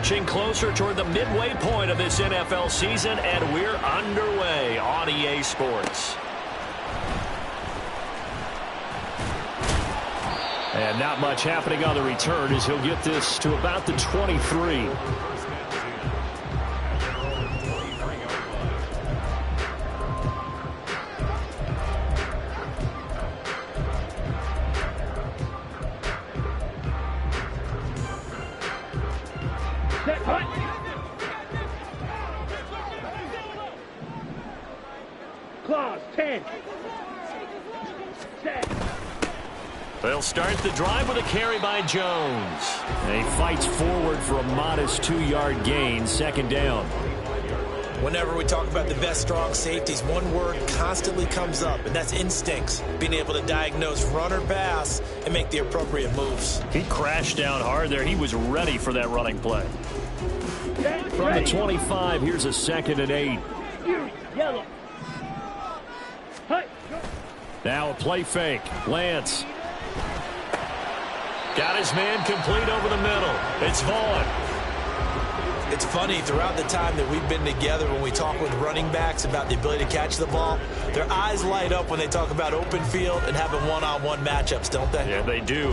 marching closer toward the midway point of this NFL season, and we're underway on EA Sports. And not much happening on the return as he'll get this to about the 23. Clause 10. Set. They'll start the drive with a carry by Jones. And he fights forward for a modest 2-yard gain, second down. Whenever we talk about the best strong safeties, one word constantly comes up, and that's instincts. Being able to diagnose run or pass and make the appropriate moves. He crashed down hard there. He was ready for that running play. From the 25, here's a 2nd and 8. Yellow. Now a play fake. Lance. Got his man complete over the middle. It's Vaughn. It's funny, throughout the time that we've been together, when we talk with running backs about the ability to catch the ball, their eyes light up when they talk about open field and having one-on-one matchups, don't they? Yeah, they do.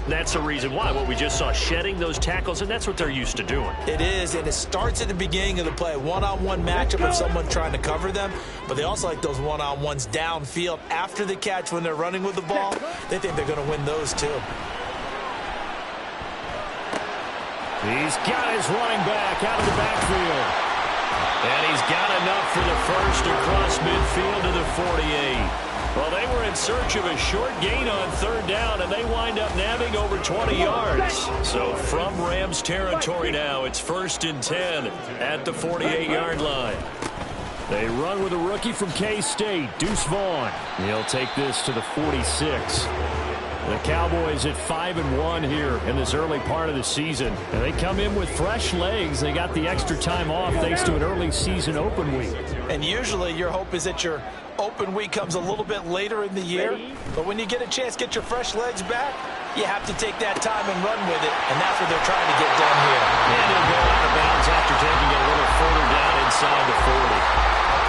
That's the reason why. What we just saw, shedding those tackles, and that's what they're used to doing. It is, and it starts at the beginning of the play. One-on-one matchup of someone trying to cover them, but they also like those one-on-ones downfield after the catch when they're running with the ball. They think they're going to win those too. He's got his running back out of the backfield. And he's got enough for the first across midfield to the 48. Well, they were in search of a short gain on 3rd down, and they wind up nabbing over 20 yards. So from Rams territory now, it's 1st and 10 at the 48-yard line. They run with a rookie from K-State, Deuce Vaughn. He'll take this to the 46. The Cowboys at 5-1 here in this early part of the season. And they come in with fresh legs. They got the extra time off thanks to an early season open week. And usually your hope is that your open week comes a little bit later in the year. But when you get a chance to get your fresh legs back, you have to take that time and run with it. And that's what they're trying to get done here. And he'll go out of bounds after taking it a little further down inside the 40.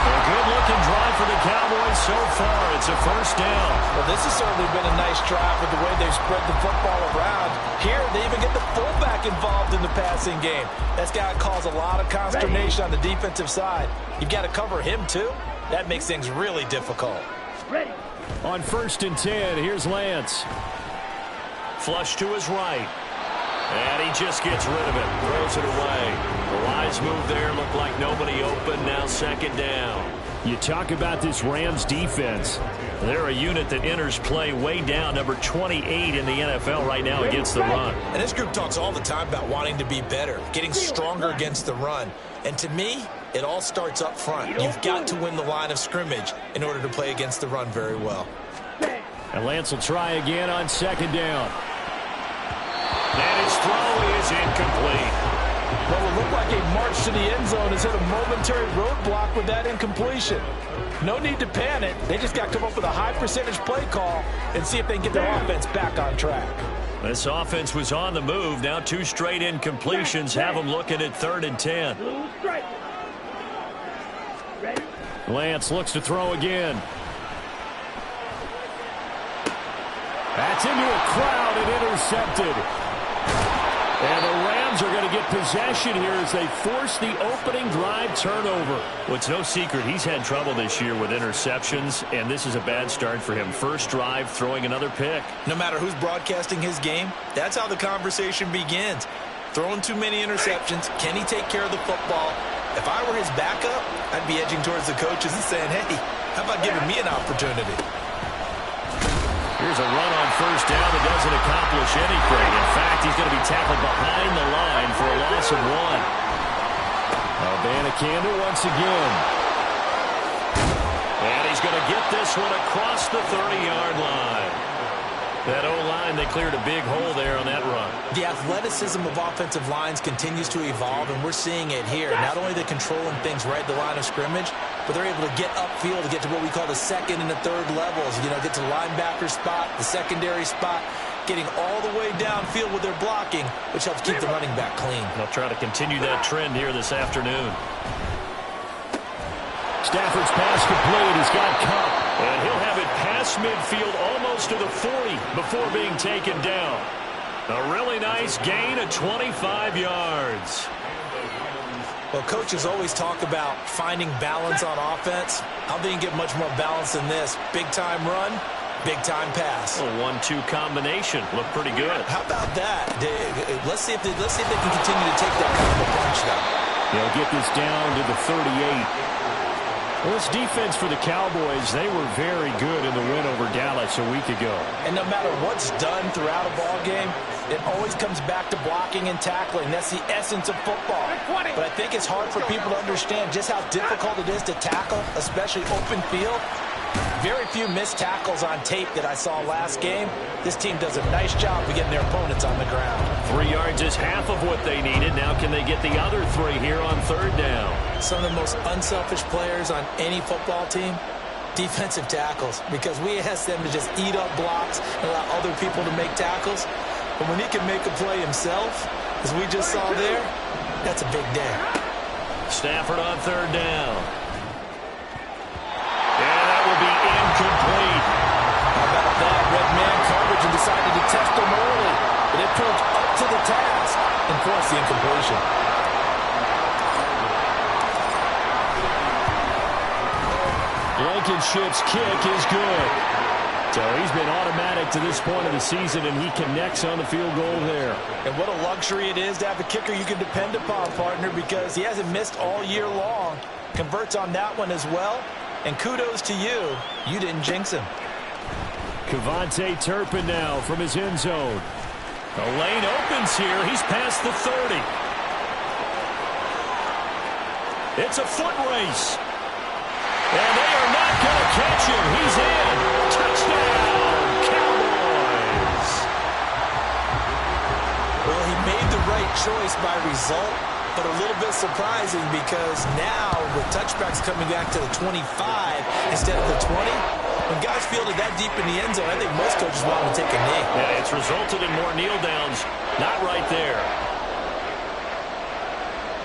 A good-looking drive for the Cowboys so far. It's a 1st down. Well, this has certainly been a nice drive with the way they've spread the football around. Here, they even get the fullback involved in the passing game. That's got to cause a lot of consternation on the defensive side. You've got to cover him, too. That makes things really difficult. Ready. On 1st and 10, here's Lance. Flush to his right. And he just gets rid of it. Throws it away. The wise move there. Looked like nobody open. Now 2nd down. You talk about this Rams defense. They're a unit that enters play way down, number 28 in the NFL right now against the run. And this group talks all the time about wanting to be better, getting stronger against the run. And to me, it all starts up front. You've got to win the line of scrimmage in order to play against the run very well. And Lance will try again on 2nd down. And his throw is incomplete. Well, it looked like a march to the end zone has hit a momentary roadblock with that incompletion. No need to panic. They just got to come up with a high percentage play call and see if they can get their offense back on track. This offense was on the move. Now 2 straight incompletions have them looking at 3rd and 10. Lance looks to throw again. That's into a crowd and intercepted. And the Rams are going to get possession here as they force the opening drive turnover. Well, it's no secret he's had trouble this year with interceptions, and this is a bad start for him. First drive, throwing another pick. No matter who's broadcasting his game, that's how the conversation begins. Throwing too many interceptions, can he take care of the football? If I were his backup, I'd be edging towards the coaches and saying, hey, how about giving me an opportunity? Here's a run on 1st down that doesn't accomplish anything. In fact, he's going to be tackled behind the line for a loss of 1. Abanikanda once again. And he's going to get this one across the 30-yard line. That O-line, they cleared a big hole there on that run. The athleticism of offensive lines continues to evolve, and we're seeing it here. Not only are they controlling things right at the line of scrimmage, but they're able to get upfield to get to what we call the 2nd and the 3rd levels. You know, get to the linebacker spot, the secondary spot. getting all the way downfield with their blocking, which helps keep the running back clean. They'll try to continue that trend here this afternoon. Stafford's pass complete. He's got Cup. And he'll have it past midfield almost to the 40 before being taken down. A really nice gain of 25 yards. Well, coaches always talk about finding balance on offense. I don't think you get much more balance than this. Big-time run, big-time pass. A 1-2 combination. Looked pretty good. How about that? Let's see if they can continue to take that kind of a punch now. They'll get this down to the 38. Well, this defense for the Cowboys, they were very good in the win over Dallas a week ago. And no matter what's done throughout a ball game, it always comes back to blocking and tackling. That's the essence of football. But I think it's hard for people to understand just how difficult it is to tackle, especially open field. Very few missed tackles on tape that I saw last game. This team does a nice job of getting their opponents on the ground. 3 yards is half of what they needed. Now can they get the other 3 here on third down? Some of the most unselfish players on any football team, defensive tackles, because we ask them to just eat up blocks and allow other people to make tackles. But when he can make a play himself, as we just saw there, that's a big day. Stafford on third down. And that will be incomplete. How about that? Red man coverage and decided to test him early. But it proved up to the task and forced the incompletion. Blankenship's kick is good. So he's been automatic to this point of the season, and he connects on the field goal there. And what a luxury it is to have a kicker you can depend upon, partner, because he hasn't missed all year long. Converts on that one as well. And kudos to you. You didn't jinx him. Kevontae Turpin now from his end zone. The lane opens here. He's past the 30. It's a foot race. And they are not going to catch him. He's in. Touchdown, Cowboys. Well, he made the right choice by result, but a little bit surprising because now with touchbacks coming back to the 25 instead of the 20, when guys fielded that deep in the end zone, I think most coaches want to take a knee. Yeah, it's resulted in more kneel downs. Not right there.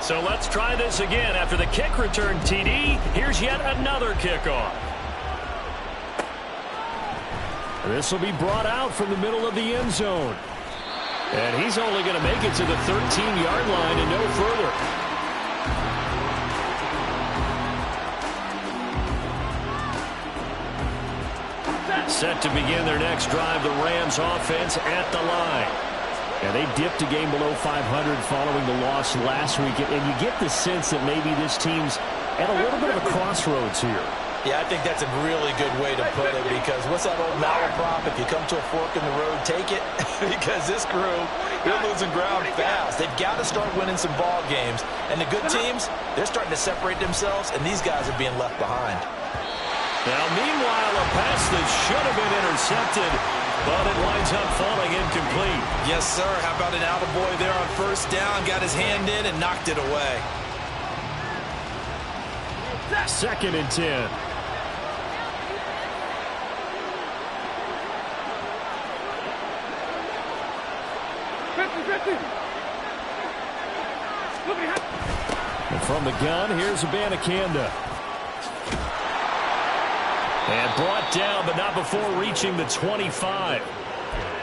So let's try this again. After the kick return TD, here's yet another kickoff. This will be brought out from the middle of the end zone. And he's only going to make it to the 13-yard line and no further. Set to begin their next drive, the Rams offense at the line. Yeah, they dipped a game below 500 following the loss last week, and you get the sense that maybe this team's at a little bit of a crossroads here. Yeah, I think that's a really good way to put it, because what's that old malaprop? If you come to a fork in the road, take it. Because this crew, they're losing ground fast. They've got to start winning some ball games. And the good teams, they're starting to separate themselves, and these guys are being left behind. Now, meanwhile, a pass that should have been intercepted, but it winds up falling incomplete. Yes, sir. How about an attaboy there on first down? Got his hand in and knocked it away. 2nd and 10. And from the gun, here's Abanikanda. And brought down, but not before reaching the 25.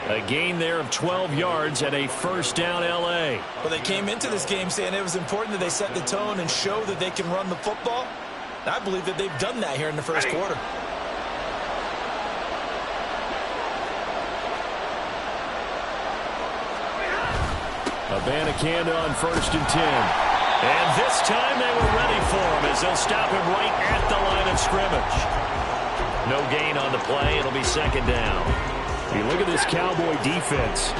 A gain there of 12 yards and a first down L.A. Well, they came into this game saying it was important that they set the tone and show that they can run the football. And I believe that they've done that here in the first quarter. Abanikanda on 1st and 10. And this time they were ready for him as they'll stop him right at the line of scrimmage. No gain on the play. It'll be 2nd down. You look at this Cowboy defense.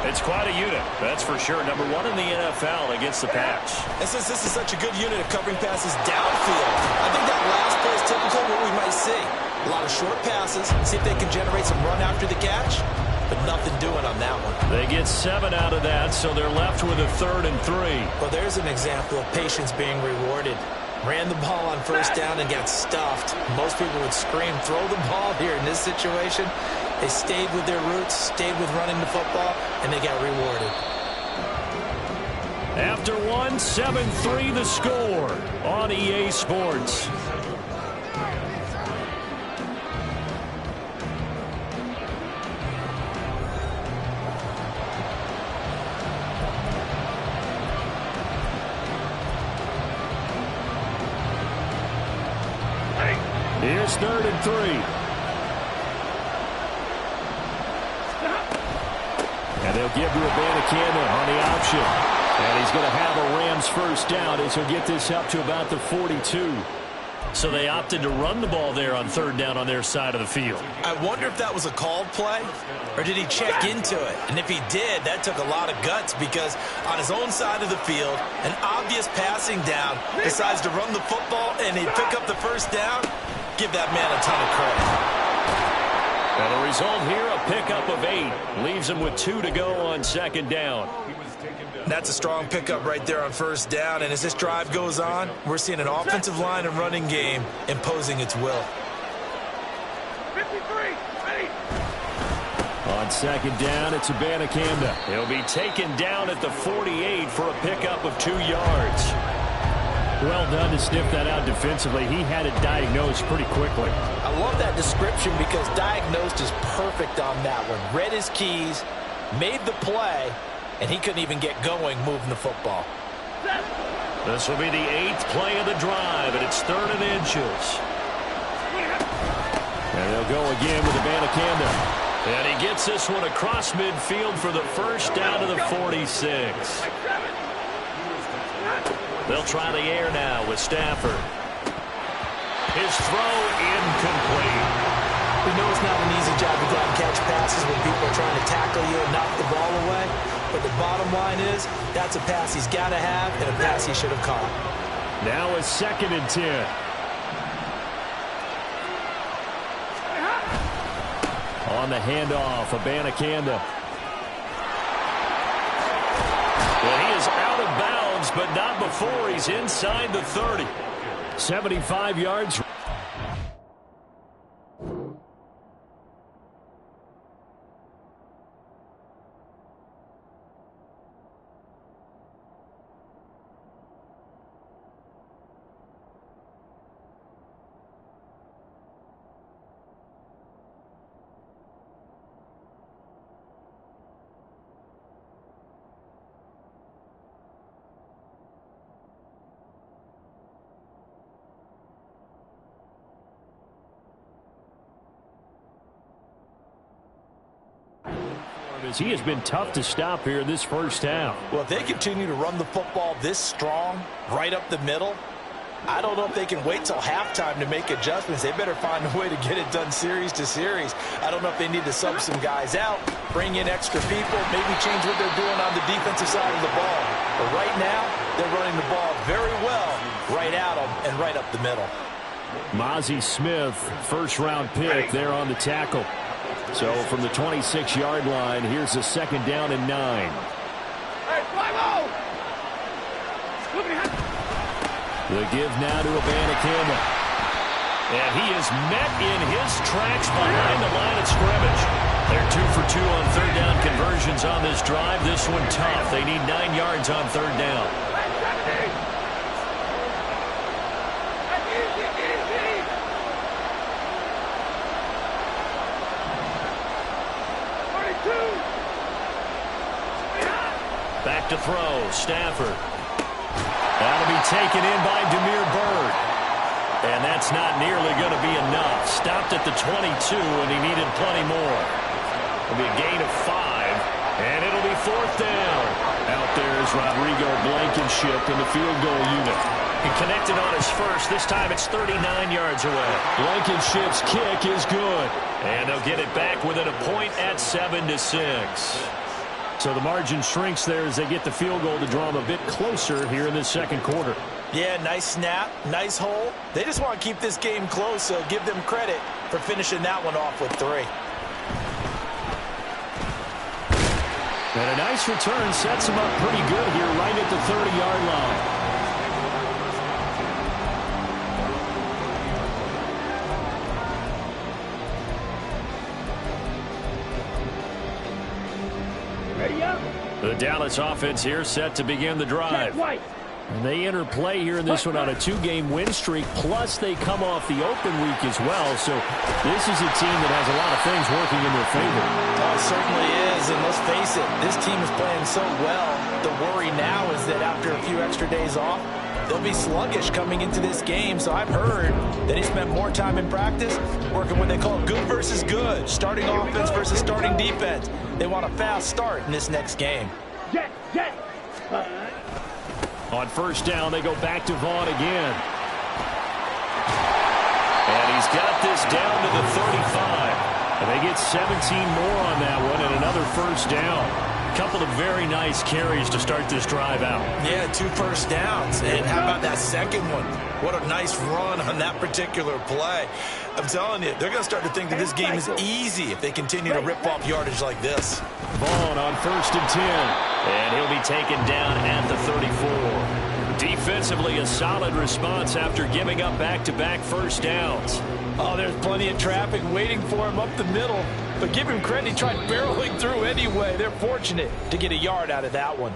It's quite a unit, that's for sure. Number 1 in the NFL against the pass. And since this is such a good unit of covering passes downfield, I think that last play is typically what we might see. A lot of short passes, see if they can generate some run after the catch, but nothing doing on that one. They get 7 out of that, so they're left with a 3rd and 3. Well, there's an example of patience being rewarded. Ran the ball on first down and got stuffed. Most people would scream, throw the ball here in this situation. They stayed with their roots, stayed with running the football, and they got rewarded. After one, 7-3 the score on EA Sports. Here's 3rd and 3. And they'll give to Abanikanda on the option. And he's going to have a Rams first down as he'll get this up to about the 42. So they opted to run the ball there on 3rd down on their side of the field. I wonder if that was a called play, or did he check into it? And if he did, that took a lot of guts, because on his own side of the field, an obvious passing down, decides to run the football and he'd pick up the first down. Give that man a ton of credit. And the result here, a pickup of 8. Leaves him with 2 to go on 2nd down. That's a strong pickup right there on 1st down. And as this drive goes on, we're seeing an offensive line and running game imposing its will. 53, ready. On 2nd down, it's Abanikanda. He'll be taken down at the 48 for a pickup of 2 yards. Well done to sniff that out defensively. He had it diagnosed pretty quickly. I love that description, because diagnosed is perfect on that one. Read his keys, made the play, and he couldn't even get going moving the football. This will be the 8th play of the drive, and it's 3rd and inches. And they'll go again with Abanikanda. And he gets this one across midfield for the first down to the 46. They'll try the air now with Stafford. His throw incomplete. We know it's not an easy job to go out and catch passes when people are trying to tackle you and knock the ball away. But the bottom line is, that's a pass he's got to have and a pass he should have caught. Now a 2nd and 10. On the handoff, Abanikanda. Well, he is out of bounds, but not before he's inside the 30. 75 yards. He has been tough to stop here this first half. Well, if they continue to run the football this strong, right up the middle, I don't know if they can wait till halftime to make adjustments. They better find a way to get it done series to series. I don't know if they need to sub some guys out, bring in extra people, maybe change what they're doing on the defensive side of the ball. But right now, they're running the ball very well right at them and right up the middle. Mozzie Smith, first-round pick there on the tackle. So from the 26-yard line, here's a 2nd down and 9. Hey, 5-0. The give now to Abanikanda. And he is met in his tracks behind the line of scrimmage. They're 2 for 2 on 3rd down conversions on this drive. This one tough. They need 9 yards on 3rd down. Back to throw, Stafford. That'll be taken in by Damiere Byrd. And that's not nearly going to be enough. Stopped at the 22, and he needed plenty more. It'll be a gain of 5, and it'll be 4th down. Out there is Rodrigo Blankenship in the field goal unit. He connected on his first. This time it's 39 yards away. Blankenship's kick is good. And they'll get it back within a point at 7-6. So the margin shrinks there as they get the field goal to draw them a bit closer here in the 2nd quarter. Yeah, nice snap, nice hole. They just want to keep this game close, so give them credit for finishing that one off with 3. And a nice return sets them up pretty good here right at the 30-yard line. The Dallas offense here set to begin the drive. And they enter play here in this one on a 2-game win streak, plus they come off the open week as well. So this is a team that has a lot of things working in their favor. Oh, it certainly is, and let's face it, this team is playing so well. The worry now is that after a few extra days off, they'll be sluggish coming into this game. So I've heard that he spent more time in practice working what they call good versus good, starting offense versus starting defense. They want a fast start in this next game. On first down, they go back to Vaughn again. And he's got this down to the 35. And they get 17 more on that one and another first down. Couple of very nice carries to start this drive out. Yeah, 2 first downs. And how about that second one? What a nice run on that particular play. I'm telling you, they're going to start to think that this game is easy if they continue to rip off yardage like this. Vaughn on first and 10. And he'll be taken down at the 34. Defensively, a solid response after giving up back-to-back first downs. Oh, there's plenty of traffic waiting for him up the middle. But give him credit, he tried barreling through anyway. They're fortunate to get a yard out of that one.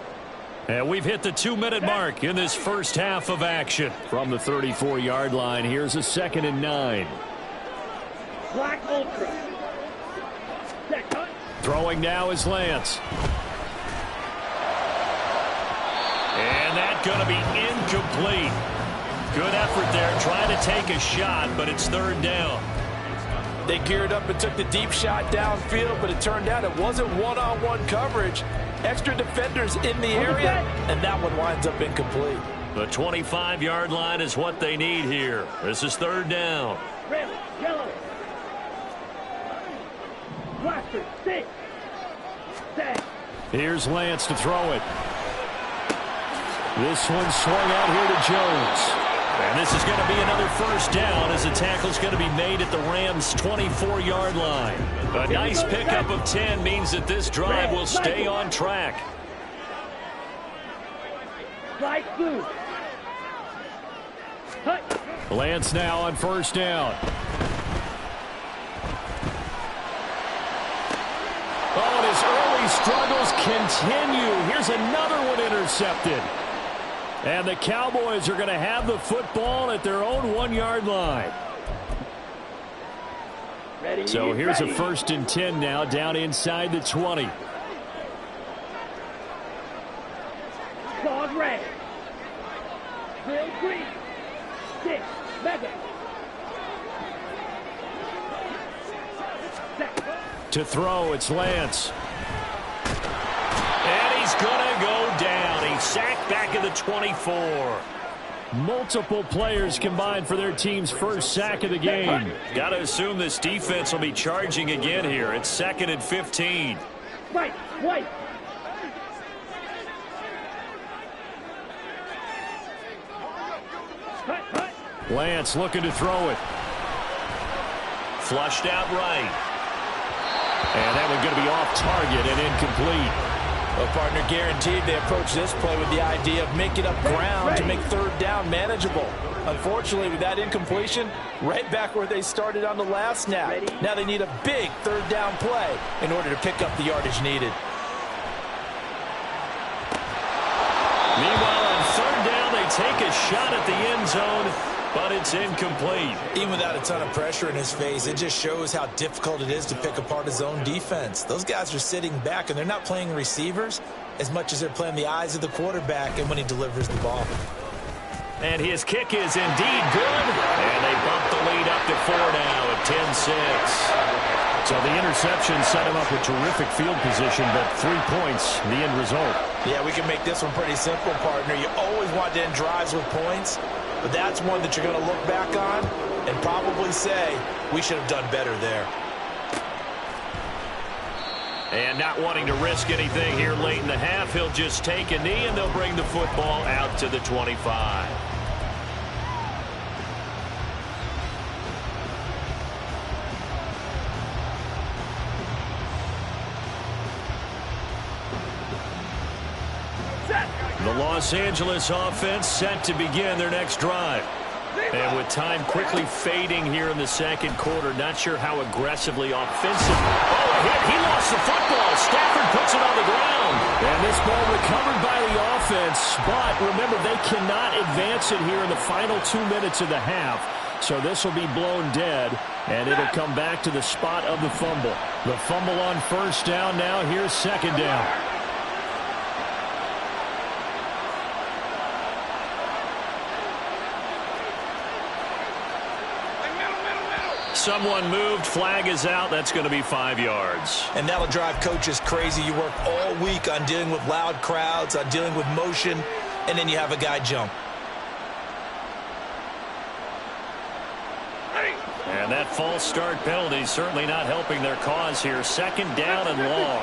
And we've hit the 2-minute mark in this first half of action. From the 34-yard line, here's a 2nd and 9. Black Ultra. Throwing now is Lance. And that's going to be incomplete. Good effort there, trying to take a shot, but it's 3rd down. They geared up and took the deep shot downfield, but it turned out it wasn't one-on-one coverage. Extra defenders in the area, and that one winds up incomplete. The 25-yard line is what they need here. This is 3rd down. Red, yellow. Blaster, stick. Here's Lance to throw it. This one swung out here to Jones. And this is going to be another first down as the tackle's going to be made at the Rams' 24-yard line. A nice pickup of 10 means that this drive will stay on track. Lance now on first down. Oh, and his early struggles continue. Here's another one intercepted. And the Cowboys are going to have the football at their own 1-yard line. So here's a 1st and 10 now, down inside the 20. Dog red. Real green. Stick. Mega. To throw, it's Lance. And he's going to go down. He's sacked back at the 24. Multiple players combined for their team's first sack of the game. Got to assume this defense will be charging again here. It's 2nd and 15. Right, white. Lance looking to throw it. Flushed out right. And that one going to be off target and incomplete. Well, partner, guaranteed they approach this play with the idea of making up ground to make 3rd down manageable. Unfortunately, with that incompletion, right back where they started on the last snap. Now they need a big 3rd down play in order to pick up the yardage needed. Meanwhile, on 3rd down, they take a shot at the end zone, but it's incomplete. Even without a ton of pressure in his face, it just shows how difficult it is to pick apart his own defense. Those guys are sitting back, and they're not playing receivers as much as they're playing the eyes of the quarterback and when he delivers the ball. And his kick is indeed good. And they bump the lead up to 4 now at 10-6. So the interception set him up with terrific field position, but 3 points, the end result. Yeah, we can make this one pretty simple, partner. You always want to end drives with points, but that's one that you're going to look back on and probably say, we should have done better there. And not wanting to risk anything here late in the half, he'll just take a knee, and they'll bring the football out to the 25. The Los Angeles offense set to begin their next drive. And with time quickly fading here in the second quarter, not sure how aggressively offensive. Oh, a hit. He lost the football. Stafford puts it on the ground. And this ball recovered by the offense. But remember, they cannot advance it here in the final 2 minutes of the half. So this will be blown dead, and it'll come back to the spot of the fumble. The fumble on first down now. Here's second down. Someone moved. Flag is out. That's going to be 5 yards. And that'll drive coaches crazy. You work all week on dealing with loud crowds, on dealing with motion, and then you have a guy jump. And that false start penalty certainly not helping their cause here. Second down and long.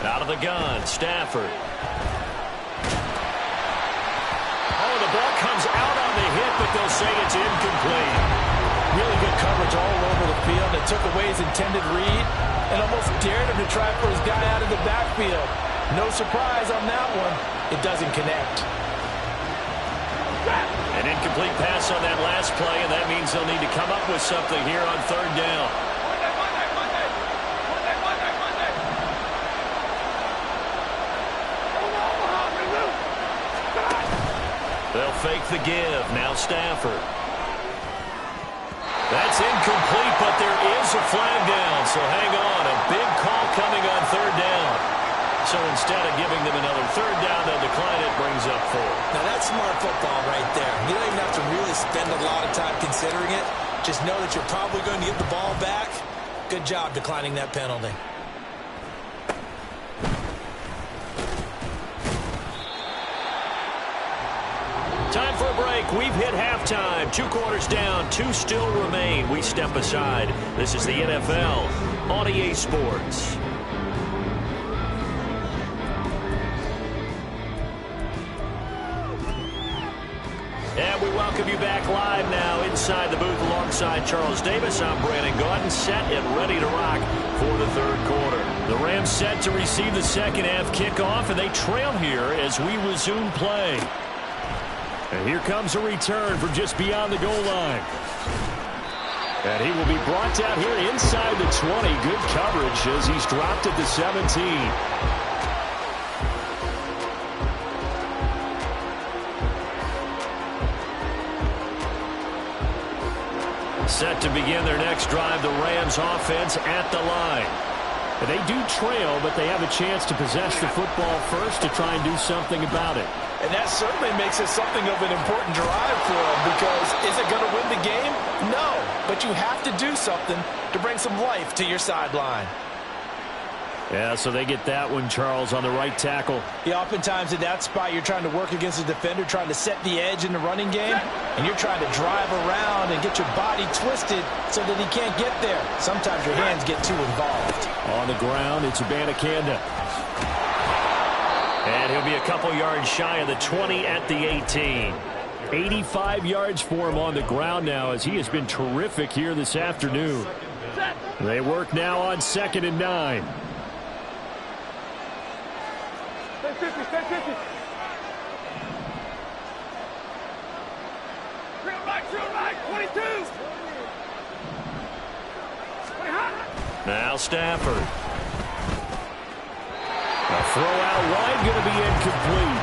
Out of the gun, Stafford. Oh, the ball comes out on the hit, but they'll say it's incomplete. Really good coverage all over the field. It took away his intended read and almost dared him to try for his guy out of the backfield. No surprise on that one. It doesn't connect. An incomplete pass on that last play, and that means they'll need to come up with something here on third down. They'll fake the give. Now Stafford. That's incomplete, but there is a flag down, so hang on. A big call coming on third down. So instead of giving them another third down, they'll decline it, brings up 4. Now that's smart football right there. You don't even have to really spend a lot of time considering it. Just know that you're probably going to get the ball back. Good job declining that penalty. Time for a break. We've hit halftime. 2 quarters down. 2 still remain. We step aside. This is the NFL on EA Sports. And we welcome you back live now inside the booth alongside Charles Davis. I'm Brandon Gaudin, set and ready to rock for the third quarter. The Rams set to receive the second half kickoff, and they trail here as we resume play. And here comes a return from just beyond the goal line. And he will be brought down here inside the 20. Good coverage as he's dropped at the 17. Set to begin their next drive, the Rams offense at the line. And they do trail, but they have a chance to possess the football first to try and do something about it. And that certainly makes it something of an important drive for them, because is it going to win the game? No, but you have to do something to bring some life to your sideline. Yeah, so they get that one, Charles, on the right tackle. Yeah, oftentimes in that spot, you're trying to work against a defender, trying to set the edge in the running game, and you're trying to drive around and get your body twisted so that he can't get there. Sometimes your hands get too involved. On the ground, it's Abanikanda. And he'll be a couple yards shy of the 20 at the 18. 85 yards for him on the ground now, as he has been terrific here this afternoon. They work now on 2nd and 9. Stay 50, stay 50. Drill right, 22. Play hot. Now Stafford. A throw out wide, going to be incomplete.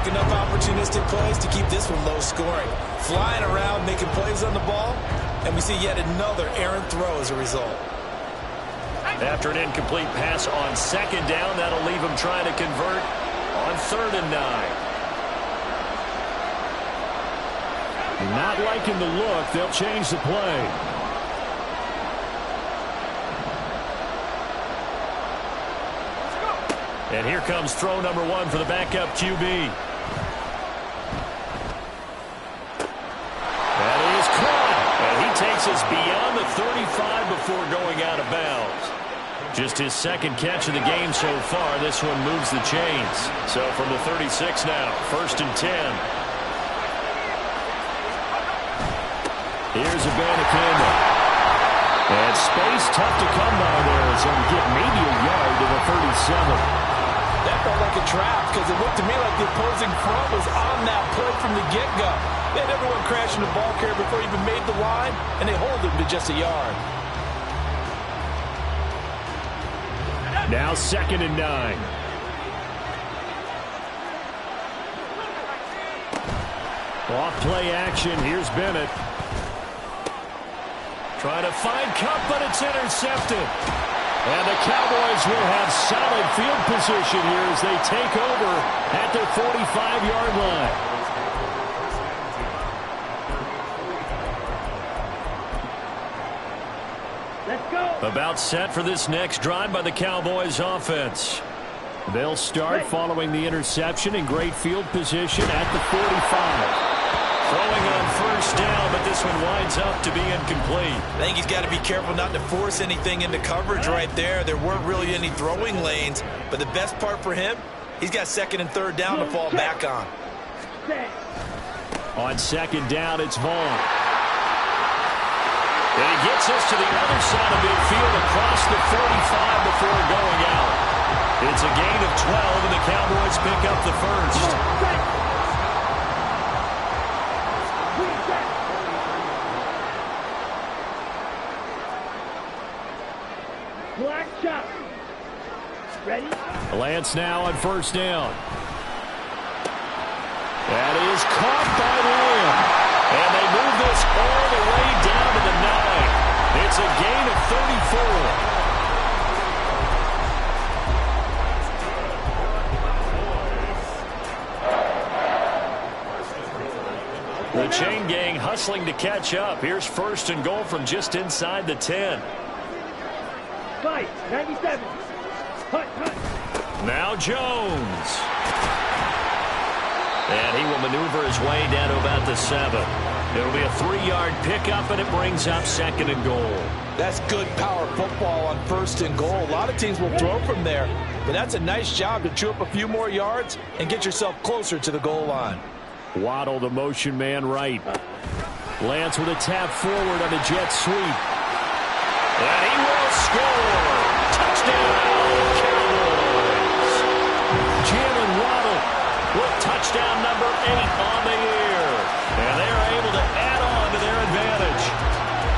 Enough opportunistic plays to keep this one low scoring. Flying around, making plays on the ball, and we see yet another errant throw as a result. After an incomplete pass on 2nd down, that'll leave him trying to convert on 3rd and 9. Not liking the look, they'll change the play. And here comes throw number 1 for the backup QB. That is caught. And he takes us beyond the 35 before going out of bounds. Just his second catch of the game so far. This one moves the chains. So from the 36 now, 1st and 10. Here's a Abanikanda. And space tough to come by there. So we get maybe a yard to the 37. That felt like a trap because it looked to me like the opposing front was on that play from the get-go. They had everyone crashing the ball carrier before he even made the line, and they hold him to just a yard. Now 2nd and 9. Off play action. Here's Bennett. Trying to find Cup, but it's intercepted. And the Cowboys will have solid field position here as they take over at their 45-yard line. Let's go. About set for this next drive by the Cowboys offense. They'll start following the interception in great field position at the 45. Throwing on 1st down, but this one winds up to be incomplete. I think he's got to be careful not to force anything into coverage right there. There weren't really any throwing lanes, but the best part for him, he's got 2nd and 3rd down to fall back on. On 2nd down, it's Vaughn. And he gets us to the other side of midfield across the 45 before going out. It's a gain of 12, and the Cowboys pick up the 1st. Black shot. Ready? Lance now on 1st down. That is caught by Lamb. And they move this all the way down to the 9. It's a gain of 34. The chain gang hustling to catch up. Here's 1st and goal from just inside the 10. Fight, 97. Hut. Now Jones. And he will maneuver his way down to about the 7. It'll be a 3-yard pickup, and it brings up 2nd and goal. That's good power football on 1st and goal. A lot of teams will throw from there, but that's a nice job to chew up a few more yards and get yourself closer to the goal line. Waddle, the motion man right. Lance with a tap forward on a jet sweep. And he will score. Touchdown, Cowboys. Jalen Waddle with touchdown number 8 on the year. And they're able to add on to their advantage.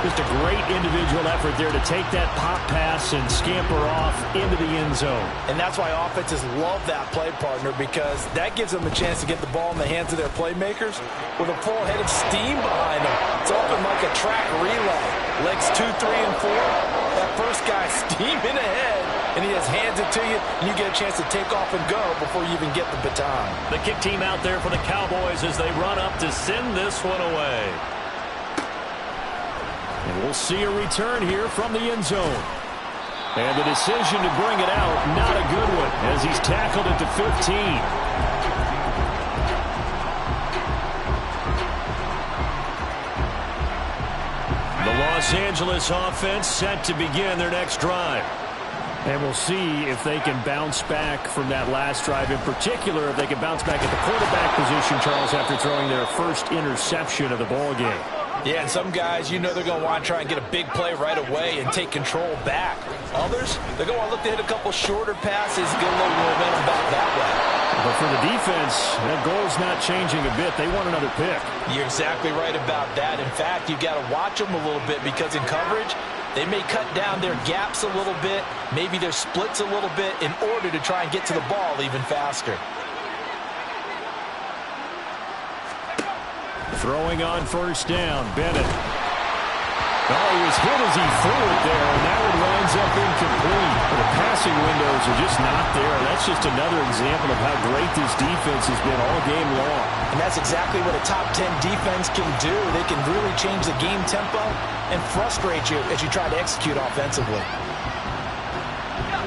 Just a great individual effort there to take that pop pass and scamper off into the end zone. And that's why offenses love that play, partner, because that gives them a chance to get the ball in the hands of their playmakers with a full head of steam behind them. It's often like a track relay. Legs 2, 3, and 4. That first guy steaming ahead, and he just hands it to you, and you get a chance to take off and go before you even get the baton. The kick team out there for the Cowboys as they run up to send this one away. And we'll see a return here from the end zone. And the decision to bring it out, not a good one, as he's tackled at the 15. The Los Angeles offense set to begin their next drive. And we'll see if they can bounce back from that last drive. In particular, if they can bounce back at the quarterback position, Charles, after throwing their first interception of the ball game. Yeah, and some guys, you know they're going to want to try and get a big play right away and take control back. Others, they're going to want to look to hit a couple shorter passes, get a little momentum back that way. But for the defense, that goal's not changing a bit. They want another pick. You're exactly right about that. In fact, you've got to watch them a little bit because in coverage, they may cut down their gaps a little bit, maybe their splits a little bit in order to try and get to the ball even faster. Throwing on first down, Bennett. Oh, he was hit as he threw it there, and that one winds up incomplete. The passing windows are just not there. That's just another example of how great this defense has been all game long. And that's exactly what a top 10 defense can do. They can really change the game tempo and frustrate you as you try to execute offensively.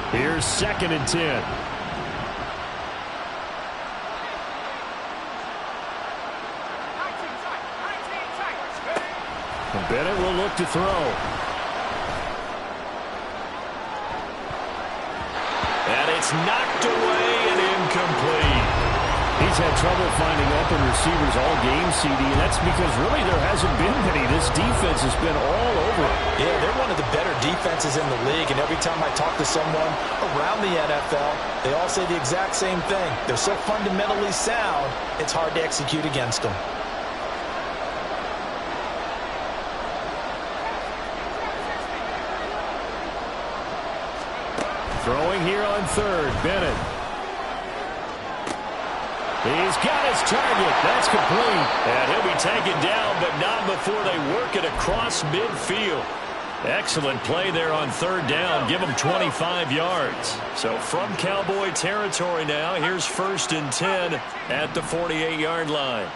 Here's 2nd and 10. And Bennett will look to throw. And it's knocked away and incomplete. He's had trouble finding open receivers all game, CD, and that's because really there hasn't been many. This defense has been all over. Yeah, they're one of the better defenses in the league, and every time I talk to someone around the NFL, they all say the exact same thing. They're so fundamentally sound, it's hard to execute against them. Throwing here on third, Bennett. He's got his target. That's complete. And he'll be taken down, but not before they work it across midfield. Excellent play there on third down. Give him 25 yards. So from Cowboy territory now, here's 1st and 10 at the 48-yard line.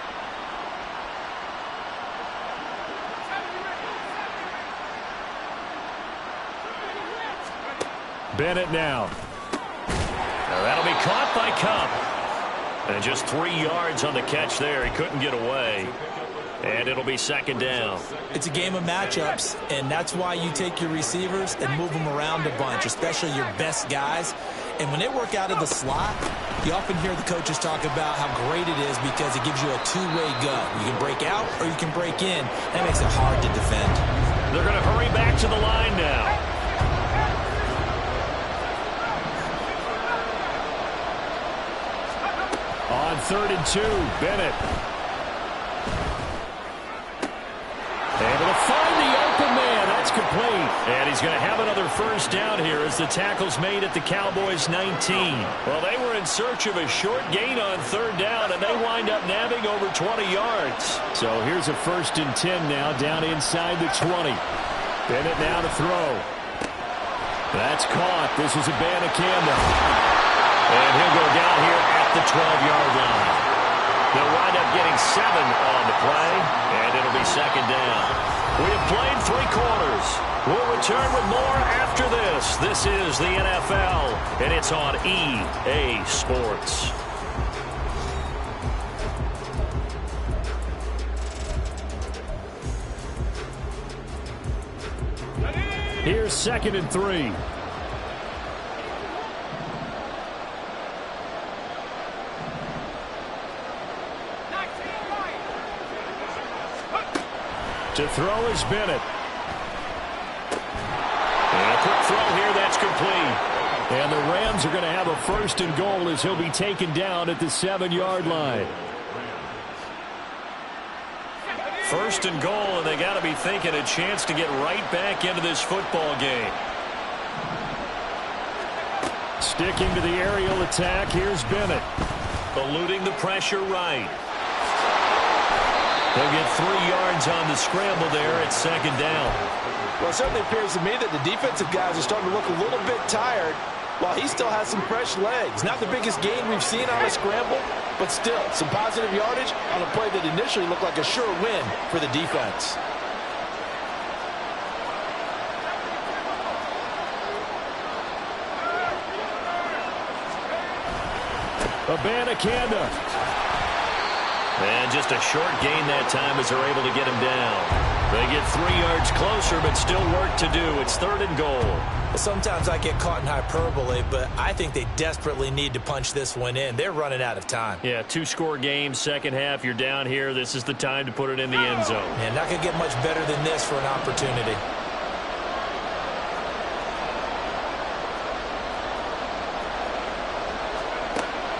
Bennett now. Now that'll be caught by Cup. And just 3 yards on the catch there. He couldn't get away. And it'll be 2nd down. It's a game of matchups, and that's why you take your receivers and move them around a bunch, especially your best guys. And when they work out of the slot, you often hear the coaches talk about how great it is because it gives you a two-way go. You can break out or you can break in. That makes it hard to defend. They're going to hurry back to the line now. On 3rd and 2, Bennett. Able to find the open man. That's complete. And he's going to have another 1st down here as the tackle's made at the Cowboys' 19. Well, they were in search of a short gain on 3rd down, and they wind up nabbing over 20 yards. So here's a 1st and 10 now down inside the 20. Bennett now to throw. That's caught. This is a Abanikanda. And he'll go down here at the 12-yard line. They'll wind up getting 7 on the play, and it'll be 2nd down. We have played 3 quarters. We'll return with more after this. This is the NFL, and it's on EA Sports. Here's 2nd and 3. To throw is Bennett. And a quick throw here, that's complete. And the Rams are going to have a 1st and goal as he'll be taken down at the 7-yard line. 1st and goal, and they got to be thinking a chance to get right back into this football game. Sticking to the aerial attack, here's Bennett. Eluding the pressure right. They'll get 3 yards on the scramble there at 2nd down. Well, it certainly appears to me that the defensive guys are starting to look a little bit tired while he still has some fresh legs. Not the biggest gain we've seen on a scramble, but still some positive yardage on a play that initially looked like a sure win for the defense. Abanikanda. And just a short gain that time as they're able to get him down. They get 3 yards closer, but still work to do. It's 3rd and goal. Well, sometimes I get caught in hyperbole, but I think they desperately need to punch this one in. They're running out of time. Yeah, 2-score game, second half. You're down here. This is the time to put it in the end zone. And not going to get much better than this for an opportunity.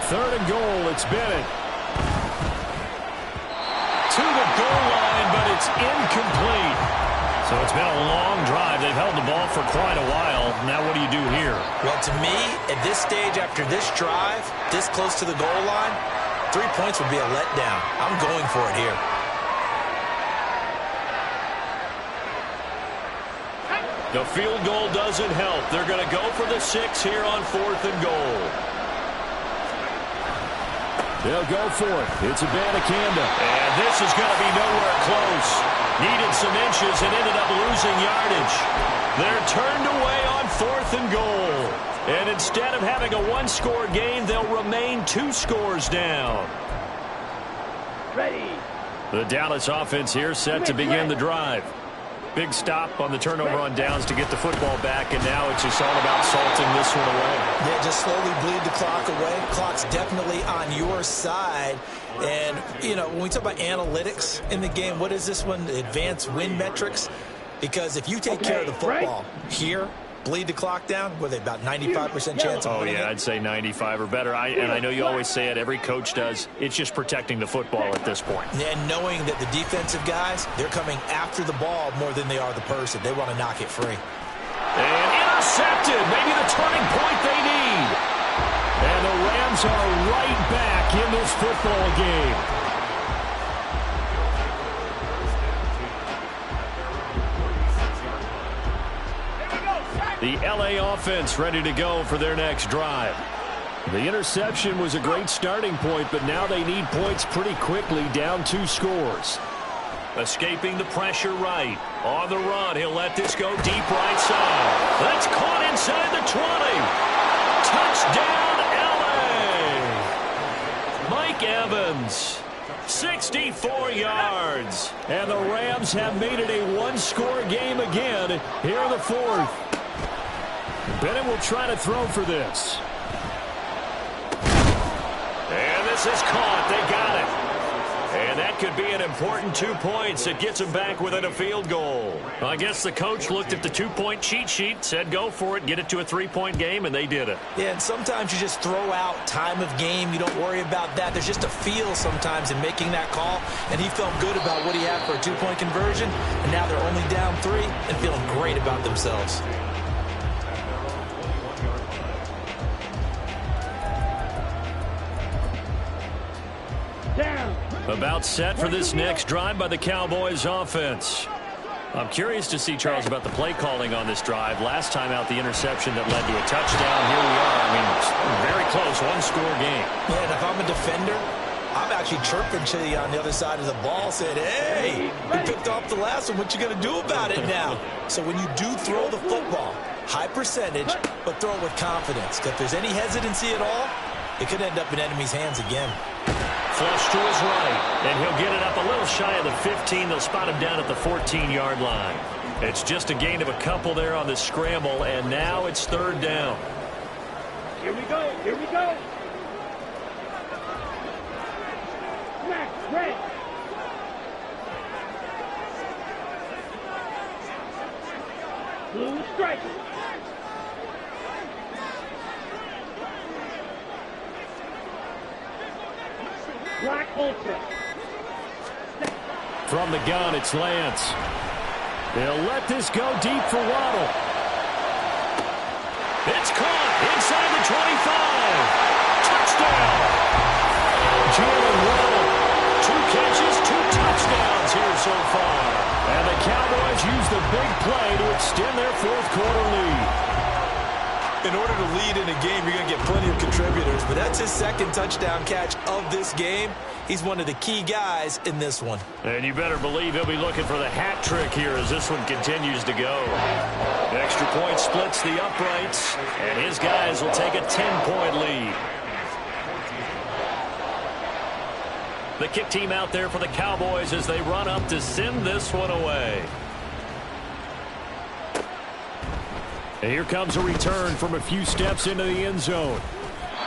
Third and goal. It's Bennett. To the goal line, but it's incomplete. So it's been a long drive. They've held the ball for quite a while. Now what do you do here? Well, to me, at this stage after this drive, this close to the goal line, 3 points would be a letdown. I'm going for it here. The field goal doesn't help. They're going to go for the 6 here on 4th and goal. They'll go for it. It's Abanikanda. And this is going to be nowhere close. Needed some inches and ended up losing yardage. They're turned away on 4th and goal. And instead of having a 1-score game, they'll remain 2 scores down. Ready. The Dallas offense here set to begin the drive. Big stop on the turnover on downs to get the football back, and now it's just all about salting this one away. Yeah, just slowly bleed the clock away. Clock's definitely on your side. And, you know, when we talk about analytics in the game, what is this one? Advanced win metrics? Because if you take care of the football here, bleed the clock down, what are they, about 95% chance of winning? Oh, yeah, I'd say 95 or better. And I know you always say it, every coach does. It's just protecting the football at this point. And knowing that the defensive guys, they're coming after the ball more than they are the person. They want to knock it free. And intercepted. Maybe the turning point they need. And the Rams are right back in this football game. The LA offense ready to go for their next drive. The interception was a great starting point, but now they need points pretty quickly, down 2 scores. Escaping the pressure right. On the run, he'll let this go deep right side. That's caught inside the 20. Touchdown, LA! Mike Evans, 64 yards. And the Rams have made it a one-score game again here in the fourth. Bennett will try to throw for this. And this is caught. They got it. And that could be an important 2 points. It gets them back within a field goal. I guess the coach looked at the 2-point cheat sheet, said go for it, get it to a 3-point game, and they did it. Yeah, and sometimes you just throw out time of game. You don't worry about that. There's just a feel sometimes in making that call, and he felt good about what he had for a 2-point conversion, and now they're only down 3 and feeling great about themselves. About set for this next drive by the Cowboys offense. I'm curious to see, Charles, about the play calling on this drive. Last time out, the interception that led to a touchdown. Here we are. I mean, very close, one-score game. Yeah, and if I'm a defender, I'm actually chirping to you on the other side of the ball, saying, hey, you picked off the last one. What you going to do about it now? So when you do throw the football, high percentage, but throw it with confidence. If there's any hesitancy at all, it could end up in enemy's hands again. Flush to his right, and he'll get it up a little shy of the 15. They'll spot him down at the 14-yard line. It's just a gain of a couple there on the scramble, and now it's 3rd down. Here we go, here we go. Smack, red. Blue strike. Black ultra. From the gun, it's Lance. They'll let this go deep for Waddle. It's caught inside the 25. Touchdown. Jalen Waddle. 2 catches, 2 touchdowns here so far. And the Cowboys use the big play to extend their 4th quarter lead. In order to lead in a game, you're going to get plenty of contributors, but that's his 2nd touchdown catch of this game. He's one of the key guys in this one. And you better believe he'll be looking for the hat trick here as this one continues to go. Extra point splits the uprights, and his guys will take a 10-point lead. The kick team out there for the Cowboys as they run up to send this one away. And here comes a return from a few steps into the end zone.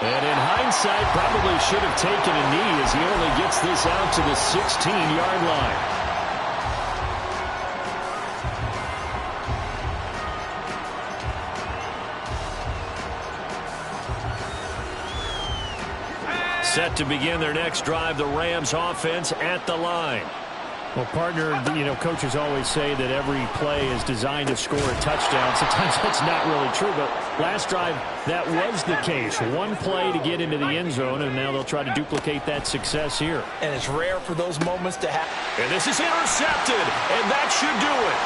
And in hindsight, probably should have taken a knee as he only gets this out to the 16-yard line. Set to begin their next drive, the Rams offense at the line. Well, partner, you know, coaches always say that every play is designed to score a touchdown. Sometimes that's not really true, but last drive, that was the case. One play to get into the end zone, and now they'll try to duplicate that success here. And it's rare for those moments to happen. And this is intercepted, and that should do it.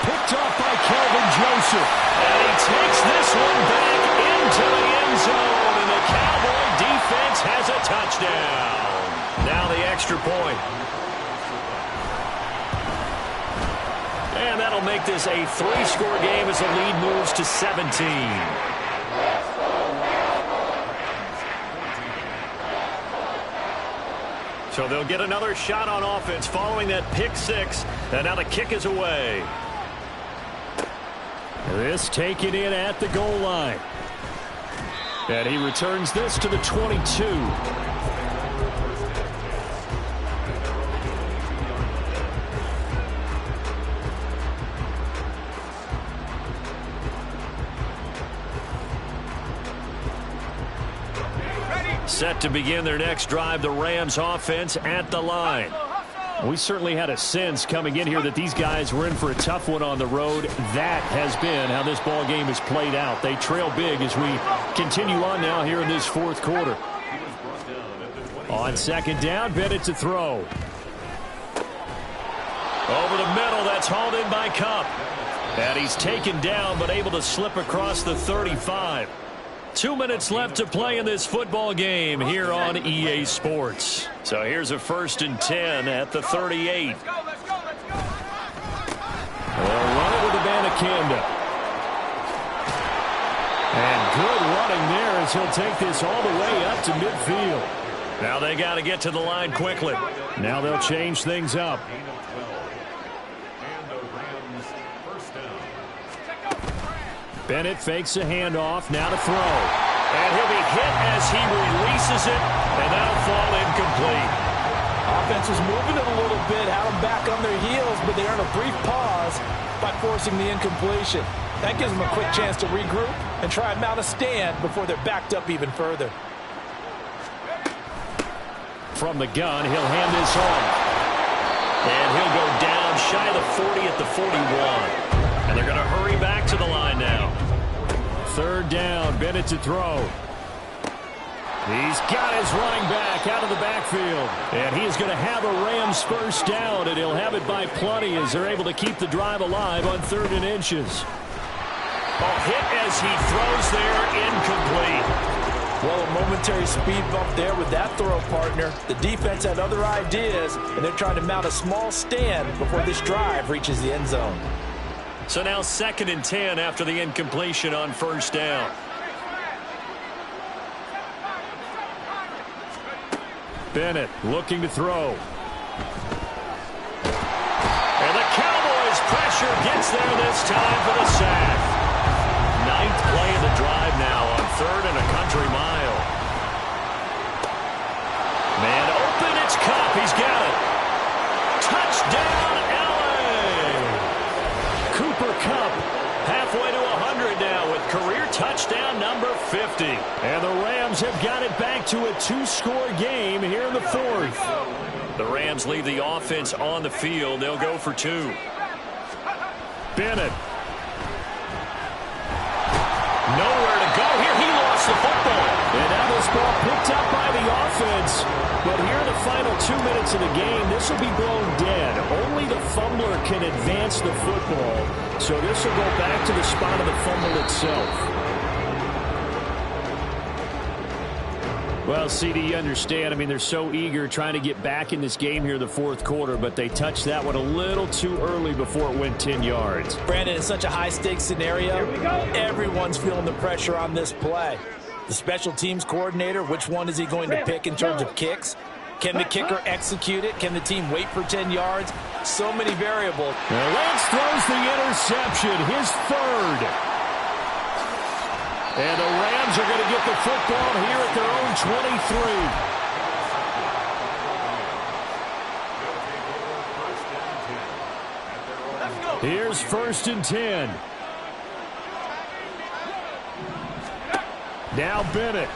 Picked off by Kelvin Joseph. And he takes this one back into the end zone, and the Cowboy defense has a touchdown. Now the extra point. And that'll make this a 3-score game as the lead moves to 17. So they'll get another shot on offense following that pick 6. And now the kick is away. This taken in at the goal line. And he returns this to the 22. Set to begin their next drive, the Rams offense at the line. We certainly had a sense coming in here that these guys were in for a tough one on the road. That has been how this ball game has played out. They trail big as we continue on now here in this fourth quarter. On second down, Bennett to throw. Over the middle, that's hauled in by Cup. And he's taken down but able to slip across the 35. 2 minutes left to play in this football game here on EA Sports. So here's a 1st and 10 at the 38. They'll run it with Abanikanda. And good running there as he'll take this all the way up to midfield. Now they got to get to the line quickly. Now they'll change things up. Bennett fakes a handoff, now to throw. And he'll be hit as he releases it, and that'll fall incomplete. Offense was moving it a little bit, had them back on their heels, but they earned a brief pause by forcing the incompletion. That gives them a quick chance to regroup and try and mount a stand before they're backed up even further. From the gun, he'll hand this off. And he'll go down shy of the 40 at the 41. And they're going to hurry back to the line now. 3rd down, Bennett to throw. He's got his running back out of the backfield. And he is going to have a Rams 1st down, and he'll have it by plenty as they're able to keep the drive alive on 3rd and inches. Oh, hit as he throws there, incomplete. Well, a momentary speed bump there with that throw, partner. The defense had other ideas, and they're trying to mount a small stand before this drive reaches the end zone. So now 2nd and 10 after the incompletion on 1st down. Bennett looking to throw. And the Cowboys pressure gets there this time for the sack. 9th play of the drive now on 3rd and a country mile. Man open, it's Cup. He's got it. Touchdown, Cooper Kupp halfway to 100 now with career touchdown number 50. And the Rams have got it back to a 2-score game here in the 4th. The Rams leave the offense on the field. They'll go for 2. Bennett. Nowhere to go here. He lost the football. And now this ball picked up by the offense. But here in the final 2 minutes of the game, this will be blown dead. Only the fumbler can advance the football. So this will go back to the spot of the fumble itself. Well, CD, you understand. I mean, they're so eager trying to get back in this game here in the 4th quarter, but they touched that one a little too early before it went 10 yards. Brandon, it's such a high-stakes scenario. Everyone's feeling the pressure on this play. The special teams coordinator, which one is he going to pick in terms of kicks? Can the kicker execute it? Can the team wait for 10 yards? So many variables. Well, Lance throws the interception, his 3rd. And the Rams are going to get the football here at their own 23. Here's 1st and 10. Now Bennett.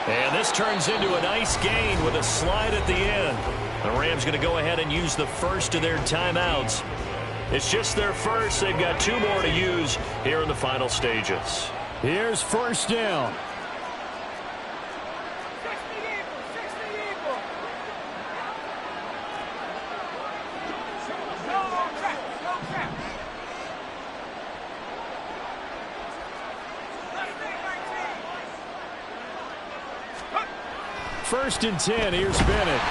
And this turns into a nice gain with a slide at the end. The Rams going to go ahead and use the first of their timeouts. It's just their first. They've got 2 more to use here in the final stages. Here's 1st down. First and 10, here's Bennett.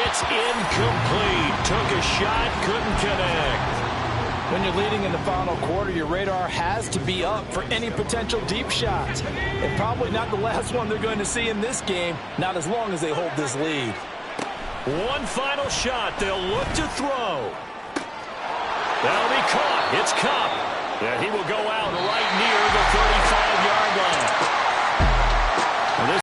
It's incomplete. Took a shot, couldn't connect. When you're leading in the final quarter, your radar has to be up for any potential deep shots. And probably not the last one they're going to see in this game, not as long as they hold this lead. One final shot. They'll look to throw. That'll be caught. It's Cup. And he will go out right near the 35.